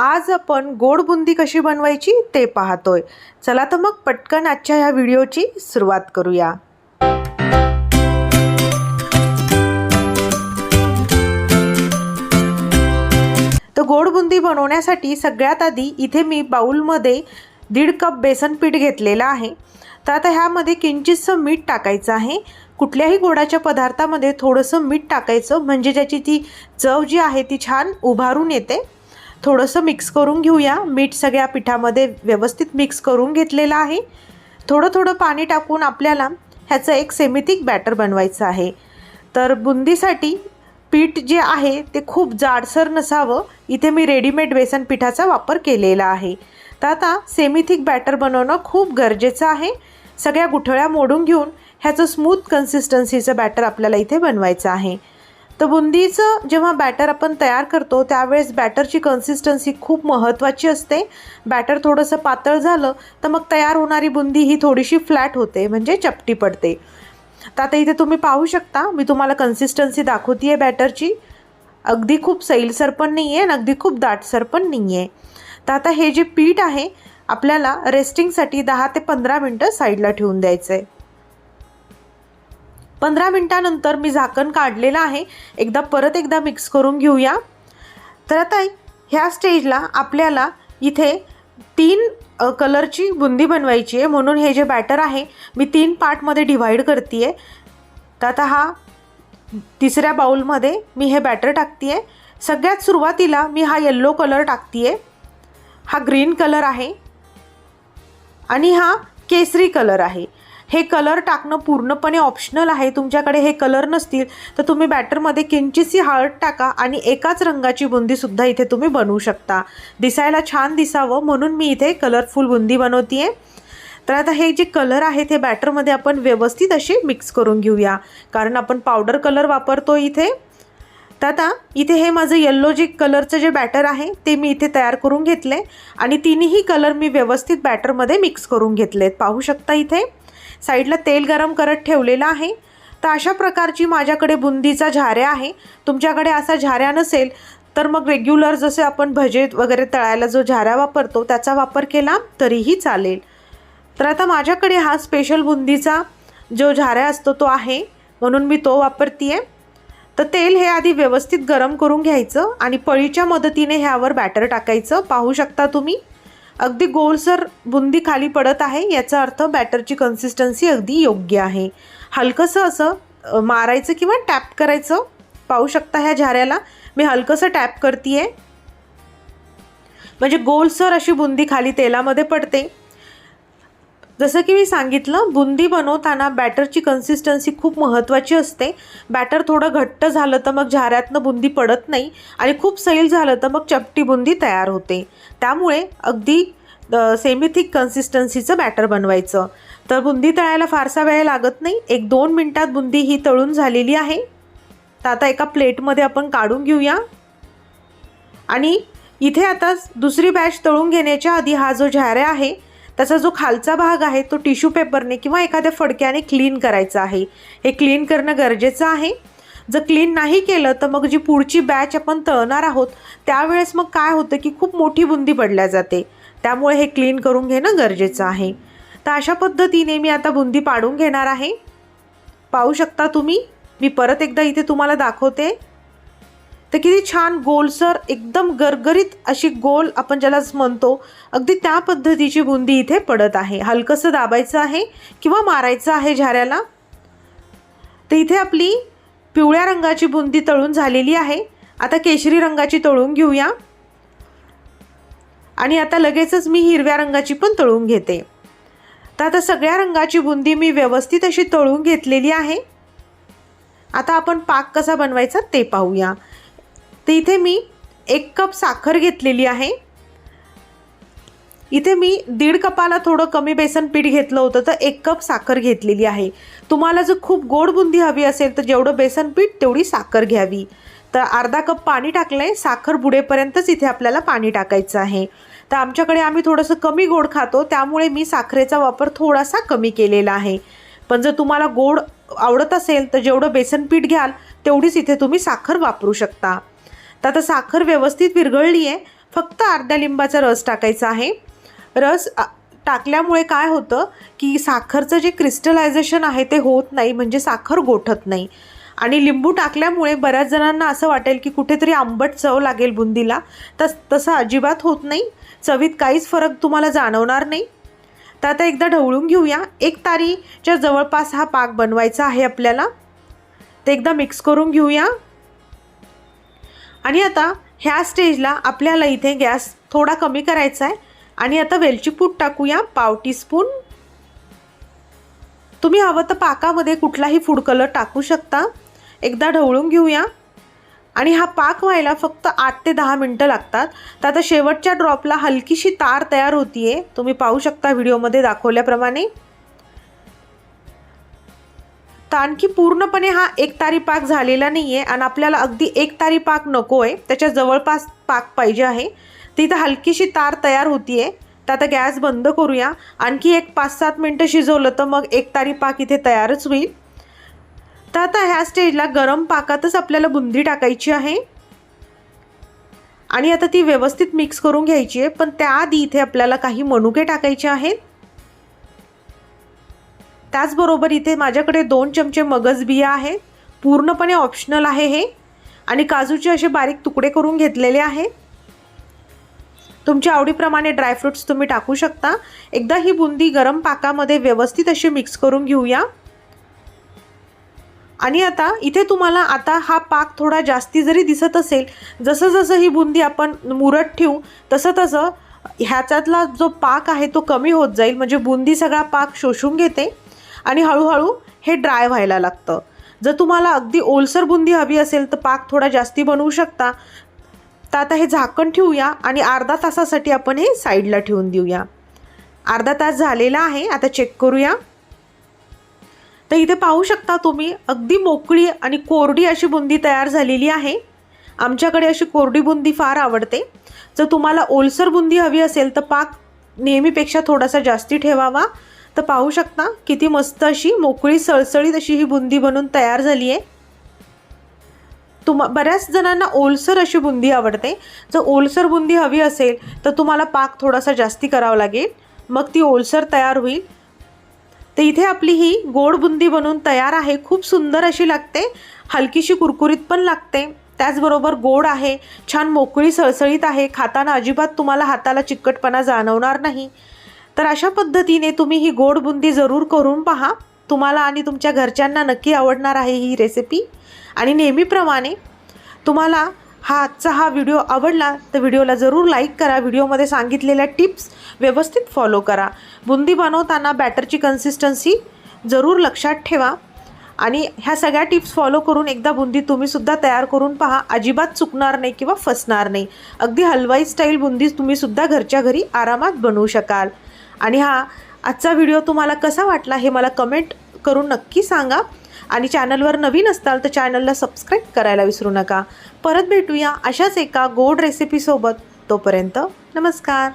आज आपण गोड बुंदी कशी बनवायची ते पाहतोय। चला तर मग पटकन आजच्या ह्या व्हिडिओची सुरुवात करूया। तर गोड बुंदी बनवण्यासाठी सगळ्यात आधी इथे मी बाउलमध्ये 1.5 कप बेसन पीठ घेतलेला आहे। तर आता ह्यामध्ये किंचितसं मीठ टाकायचं आहे। कुठल्याही गोडाच्या पदार्थामध्ये थोडंसं मीठ टाकायचं म्हणजे त्याची ती चव जी आहे ती छान उभारून येते। थोडंसं मिक्स करून घेऊया। मीठ सगळ्या पिठामध्ये व्यवस्थित मिक्स करून घेतलेलं आहे। थोडं थोडं पाणी टाकून आपल्याला ह्याचं एक सेमी थिक बॅटर बनवायचं आहे। तर बुंदीसाठी पीठ जे आहे ते खूप जाडसर नसावं। इथे मी रेडीमेड बेसन पिठाचा वापर केलेला आहे। तर आता सेमी थिक बॅटर बनवणं खूप गरजेचं आहे। सगळ्या गुठळ्या मोडून घेऊन ह्याचं स्मूथ कन्सिस्टन्सीचं बॅटर आपल्याला इथे बनवायचं आहे। तर बुंदीचं जेव्हा बॅटर आपण तयार करतो त्यावेळेस बॅटरची कन्सिस्टन्सी खूप महत्त्वाची असते। बॅटर थोडंसं पातळ झालं तर मग तयार होणारी बुंदी ही थोडीशी फ्लॅट होते म्हणजे चपटी पडते। तर आता इथे तुम्ही पाहू शकता मी तुम्हाला कन्सिस्टन्सी दाखवतेय बॅटरची। अगदी खूप सैलसर पण नाही आहे आणि अगदी खूप दाटसर पण नाही आहे। तर आता हे जे पीठ आहे आपल्याला रेस्टिंगसाठी 10 ते 15 मिनिटं साईडला ठेवून द्यायचं आहे। 15 मिनिटांनंतर मी झाकण काढलेलं आहे। परत एकदा मिक्स करून घेऊया। तर आता ह्या स्टेजला आपल्याला इथे 3 कलरची बुंदी बनवायची आहे म्हणून हे जे बॅटर आहे मी 3 पार्टमध्ये डिवाइड करते आहे। तर आता हा तिसऱ्या बाउलमध्ये मी हे बॅटर टाकते आहे। सगळ्यात सुरुवातीला मी हा येलो कलर टाकते आहे, हा ग्रीन कलर आहे आणि हा केसरी कलर आहे। हे कलर टाकणं पूर्णपणे ऑप्शनल आहे। तुमच्याकडे हे कलर नसतील तर तुम्ही बॅटरमध्ये किंचितशी हळद टाका आणि एकाच रंगाची बुंदी सुद्धा इथे तुम्ही बनवू शकता। दिसायला छान दिसावं म्हणून मी इथे कलरफुल बुंदी बनवतीये। तर आता हे जे कलर आहेत हे बॅटरमध्ये आपण व्यवस्थित असे मिक्स करून घेऊया कारण आपण पावडर कलर वापरतो इथे। तर आता इथे हे माझं येल्लो जे कलरचं जे बॅटर आहे ते मी इथे तयार करून घेतले आणि तिन्ही कलर मी व्यवस्थित बॅटरमध्ये मिक्स करून घेतलेत। पाहू शकता इथे साईडला तेल गरम करत ठेवलेलं आहे। तर अशा प्रकारची माझ्याकडे बुंदीचा झाऱ्या आहे। तुमच्याकडे असा झाऱ्या नसेल तर मग रेग्युलर जसे आपण भजे वगैरे तळायला जो झाऱ्या वापरतो त्याचा वापर केला तरीही चालेल। तर आता माझ्याकडे हा स्पेशल बुंदीचा जो झाऱ्या असतो तो आहे म्हणून मी तो वापरतीये। तर तेल हे आधी व्यवस्थित गरम करून घ्यायचं आणि पळीच्या मदतीने ह्यावर बॅटर टाकायचं। पाहू शकता तुम्ही अगदी गोलसर बुंदी खाली पडत आहे, याचा अर्थ बॅटरची कन्सिस्टन्सी अगदी योग्य आहे। हलकंसं असं मारायचं किंवा टॅप करायचं। पाहू शकता ह्या झाऱ्याला मी हलकंसं टॅप करतीये म्हणजे गोलसर अशी बुंदी खाली तेलामध्ये पडते। जसं की मी सांगितलं बुंदी बनवताना बॅटरची कन्सिस्टन्सी खूप महत्त्वाची असते। बॅटर थोडं घट्ट झालं तर मग झाऱ्यातनं बुंदी पडत नाही आणि खूप सैल झालं तर मग चपटी बुंदी तयार होते। त्यामुळे अगदी सेमी थिक कन्सिस्टन्सीचं बॅटर बनवायचं। तर बुंदी तळायला फारसा वेळ लागत नाही, 1-2 मिनिटात बुंदी ही तळून झालेली आहे। तर आता एका प्लेटमध्ये आपण काढून घेऊया आणि इथे आता दुसरी बॅच तळून घेण्याच्या आधी हा जो झाऱ्या आहे त्याचा जो खालचा भाग आहे तो टिश्यू पेपरने किंवा एखाद्या फडक्याने क्लीन करायचा आहे। हे क्लीन करणं गरजेचं आहे। जर क्लीन नाही केलं तर मग जी पुढची बॅच आपण तळणार आहोत त्यावेळेस मग काय होतं की खूप मोठी बुंदी पडल्या जाते। त्यामुळे हे क्लीन करून घेणं गरजेचं आहे। तर अशा पद्धतीने मी आता बुंदी पाडून घेणार आहे। पाहू शकता तुम्ही मी परत एकदा इथे तुम्हाला दाखवते। तर किती छान गोलसर एकदम गरगरीत अशी गोल आपण ज्याला म्हणतो अगदी त्या पद्धतीची बुंदी इथे पडत आहे। हलकंसं दाबायचं आहे किंवा मारायचं आहे झाऱ्याला। तर इथे आपली पिवळ्या रंगाची बुंदी तळून झालेली आहे। आता केशरी रंगाची तळून घेऊया आणि आता लगेचच मी हिरव्या रंगाची पण तळून घेते। तर आता सगळ्या रंगाची बुंदी मी व्यवस्थित अशी तळून घेतलेली आहे। आता आपण पाक कसा बनवायचा ते पाहूया। तर इथे मी 1 कप साखर घेतलेली आहे। इथे मी 1.5 कपाला थोडं कमी बेसन पीठ घेतलं होतं तर 1 कप साखर घेतलेली आहे। तुम्हाला जर खूप गोड बुंदी हवी असेल तर जेवढं बेसन पीठ तेवढी साखर घ्यावी। तर अर्धा कप पाणी टाकलंय, साखर बुडेपर्यंतच इथे आपल्याला पाणी टाकायचं आहे। तर आमच्याकडे आम्ही थोडंसं कमी गोड खातो त्यामुळे मी साखरेचा वापर थोडासा कमी केलेला आहे। पण जर तुम्हाला गोड आवडत असेल तर जेवढं बेसन पीठ घ्याल तेवढीच इथे तुम्ही साखर वापरू शकता। तर आता साखर व्यवस्थित विरघळली आहे। फक्त अर्ध्या लिंबाचा रस टाकायचा आहे। रस टाकल्यामुळे काय होतं की साखरचं जे क्रिस्टलायझेशन आहे ते होत नाही, म्हणजे साखर गोठत नाही। आणि लिंबू टाकल्यामुळे बऱ्याच जणांना असं वाटेल की कुठेतरी आंबट चव लागेल बुंदीला, तसं अजिबात होत नाही। चवीत काहीच फरक तुम्हाला जाणवणार नाही। तर आता एकदा ढवळून घेऊया। 1 तारीच्या जवळपास हा पाक बनवायचा आहे आपल्याला। ते एकदा मिक्स करून घेऊया। आणि आता ह्या स्टेजला आपल्याला इथे गॅस थोडा कमी करायचा आहे आणि आता वेलची पूड टाकूया 1/2 टीस्पून। तुम्ही हवं तर पाकामध्ये कुठलाही फूड कलर टाकू शकता। एकदा ढवळून घेऊया। आणि हा पाक व्हायला फक्त 8 ते 10 मिनिटं लागतात। तर आता शेवटच्या ड्रॉपला हलकीशी तार तयार होतीये, तुम्ही पाहू शकता व्हिडिओमध्ये दाखवल्याप्रमाणे। तर आणखी पूर्णपणे हा 1 तारी पाक झालेला नाहीये आणि आपल्याला अगदी 1 तारी पाक नकोय, त्याच्या जवळपास पाक पाहिजे आहे। तिथे हलकीशी तार तयार होतीये। तर आता गॅस बंद करूया। आणखी एक 5-7 मिनिटं शिजवलं तर मग 1 तारी पाक इथे तयारच होईल। तर आता ह्या स्टेजला गरम पाकातच आपल्याला बुंदी टाकायची आहे आणि आता ती व्यवस्थित मिक्स करून घ्यायची आहे। पण त्याआधी इथे आपल्याला काही मनुके टाकायचे आहेत। त्याचबरोबर इथे माझ्याकडे 2 चमचे मगज बिया आहेत, पूर्णपणे ऑप्शनल आहे हे। आणि काजूचे असे बारीक तुकडे करून घेतलेले आहेत। तुमच्या आवडीप्रमाणे ड्रायफ्रुट्स तुम्ही टाकू शकता। एकदा ही बुंदी गरम पाकामध्ये व्यवस्थित अशी मिक्स करून घेऊया। आणि आता इथे तुम्हाला आता हा पाक थोडा जास्ती जरी दिसत असेल, जसं जसं ही बुंदी आपण मुरत ठेवू तसं तसं ह्याच्यातला जो पाक आहे तो कमी होत जाईल, म्हणजे बुंदी सगळा पाक शोषून घेते आणि हळूहळू हे ड्राय व्हायला लागतं। जर तुम्हाला अगदी ओलसर बुंदी हवी असेल तर पाक थोडा जास्ती बनवू शकता। तर आता हे झाकण ठेवूया आणि अर्धा तासासाठी आपण हे साईडला ठेवून देऊया। अर्धा तास झालेला आहे, आता चेक करूया। तर इथे पाहू शकता तुम्ही अगदी मोकळी आणि कोरडी अशी बुंदी तयार झालेली आहे। आमच्याकडे अशी कोरडी बुंदी फार आवडते। जर तुम्हाला ओलसर बुंदी हवी असेल तर पाक नेहमीपेक्षा थोडासा जास्ती ठेवावा। तर पाहू शकता किती मस्त अशी मोकळी सळसळीत अशी ही बुंदी बनून तयार झाली आहे। बऱ्याच जणांना ओलसर अशी बुंदी आवडते। जर ओलसर बुंदी हवी असेल तर तुम्हाला पाक थोडासा जास्ती करावा लागेल, मग ती ओलसर तयार होईल। तर इथे आपली ही गोड बुंदी बनवून तयार आहे। खूप सुंदर अशी लागते, हलकीशी कुरकुरीत पण लागते, त्याचबरोबर गोड आहे, छान मोकळी सळसळीत आहे। खाताना अजिबात तुम्हाला हाताला चिकटपणा जाणवणार नाही। तर अशा पद्धतीने तुम्ही ही गोड बुंदी जरूर करून पहा। तुम्हाला आणि तुमच्या घरच्यांना नक्की आवडणार आहे ही रेसिपी। आणि नेहमीप्रमाणे तुम्हाला आजचा हा व्हिडिओ आवडला तर व्हिडिओला जरूर लाईक करा। व्हिडिओमध्ये सांगितलेल्या टिप्स व्यवस्थित फॉलो करा। बुंदी बनवताना बॅटरची कन्सिस्टन्सी जरूर लक्षात ठेवा आणि ह्या सगळ्या टिप्स फॉलो करून एकदा बुंदी तुम्हीसुद्धा तयार करून पहा। अजिबात चुकणार नाही किंवा फसणार नाही। अगदी हलवाई स्टाईल बुंदी तुम्हीसुद्धा घरच्या घरी आरामात बनवू शकाल। आणि आजचा व्हिडिओ तुम्हाला कसा वाटला हे मला कमेंट करून नक्की सांगा। आणि चॅनलवर नवीन असाल तर चॅनलला सबस्क्राईब करायला विसरू नका। परत भेटूया अशाच एका गोड रेसिपीसोबत। तोपर्यंत नमस्कार।